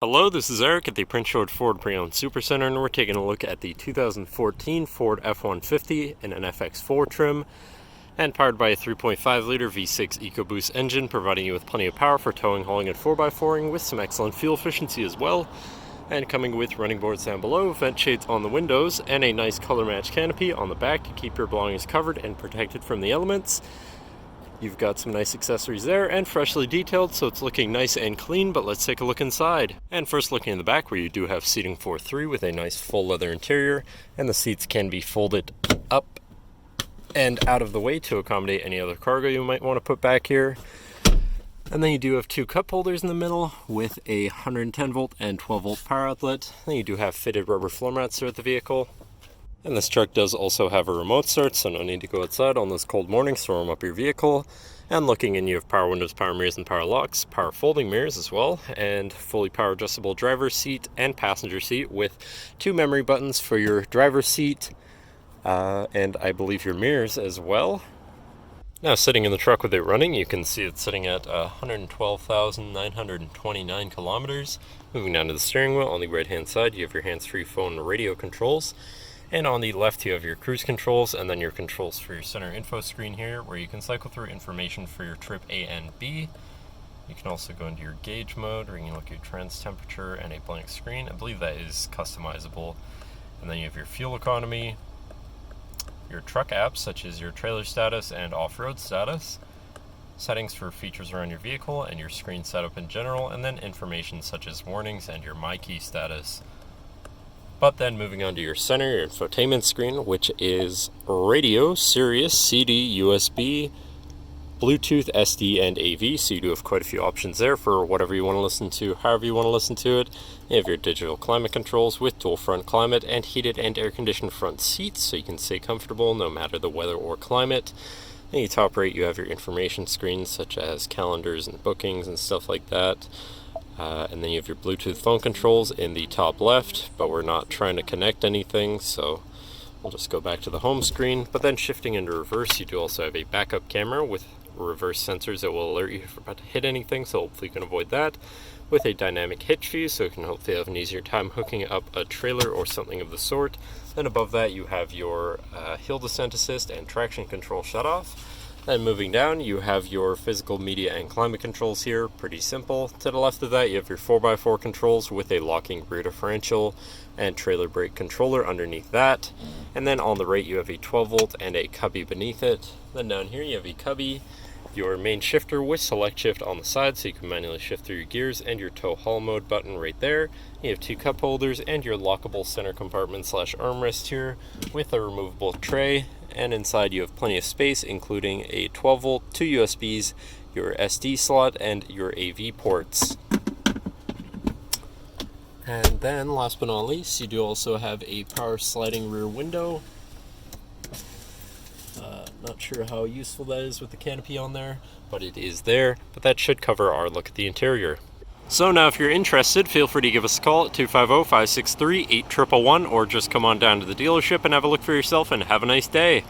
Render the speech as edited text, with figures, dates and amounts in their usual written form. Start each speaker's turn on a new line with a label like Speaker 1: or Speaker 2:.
Speaker 1: Hello, this is Eric at the Prince George Ford Pre-Owned Supercenter, and we're taking a look at the 2014 Ford F-150 in an FX4 trim, and powered by a 3.5-liter V6 EcoBoost engine, providing you with plenty of power for towing, hauling, and 4x4ing, with some excellent fuel efficiency as well, and coming with running boards down below, vent shades on the windows, and a nice color-matched canopy on the back to keep your belongings covered and protected from the elements. You've got some nice accessories there and freshly detailed, so it's looking nice and clean, but let's take a look inside. And first, looking in the back, where you do have seating for 3 with a nice full leather interior, and the seats can be folded up and out of the way to accommodate any other cargo you might want to put back here. And then you do have 2 cup holders in the middle with a 110 volt and 12 volt power outlet. Then you do have fitted rubber floor mats throughout the vehicle. And this truck does also have a remote start, so no need to go outside on those cold mornings to warm up your vehicle. And looking in, you have power windows, power mirrors, and power locks, power folding mirrors as well, and fully power adjustable driver's seat and passenger seat with 2 memory buttons for your driver's seat, and I believe your mirrors as well. Now, sitting in the truck with it running, you can see it's sitting at 112,929 kilometers. Moving down to the steering wheel, on the right-hand side, you have your hands-free phone and radio controls. And on the left, you have your cruise controls, and then your controls for your center info screen here, where you can cycle through information for your trip A and B. You can also go into your gauge mode, where you can look at your trans temperature and a blank screen. I believe that is customizable. And then you have your fuel economy, your truck apps, such as your trailer status and off-road status, settings for features around your vehicle, and your screen setup in general, and then information such as warnings and your MyKey status. But then moving on to your center, your infotainment screen, which is radio, Sirius, CD, USB, Bluetooth, SD, and AV. So you do have quite a few options there for whatever you want to listen to, however you want to listen to it. You have your digital climate controls with dual front climate and heated and air-conditioned front seats, so you can stay comfortable no matter the weather or climate. In the top right, you have your information screens, such as calendars and bookings and stuff like that. And then you have your Bluetooth phone controls in the top left, but we're not trying to connect anything, so we'll just go back to the home screen. But then shifting into reverse, you do also have a backup camera with reverse sensors that will alert you if you're about to hit anything, so hopefully you can avoid that. With a dynamic hitch fuse, so you can hopefully have an easier time hooking up a trailer or something of the sort. Then above that, you have your hill descent assist and traction control shutoff. Then moving down, you have your physical media and climate controls here, pretty simple. To the left of that, you have your 4x4 controls with a locking rear differential and trailer brake controller underneath that. And then on the right, you have a 12 volt and a cubby beneath it. Then down here, you have a cubby, your main shifter with select shift on the side, so you can manually shift through your gears, and your tow haul mode button right there. You have 2 cup holders and your lockable center compartment / armrest here with a removable tray. And inside you have plenty of space, including a 12 volt, 2 USBs, your SD slot, and your AV ports. And then last but not least, you do also have a power sliding rear window. Not sure how useful that is with the canopy on there, but it is there. But that should cover our look at the interior. So now if you're interested, feel free to give us a call at 250-563-8111, or just come on down to the dealership and have a look for yourself, and have a nice day.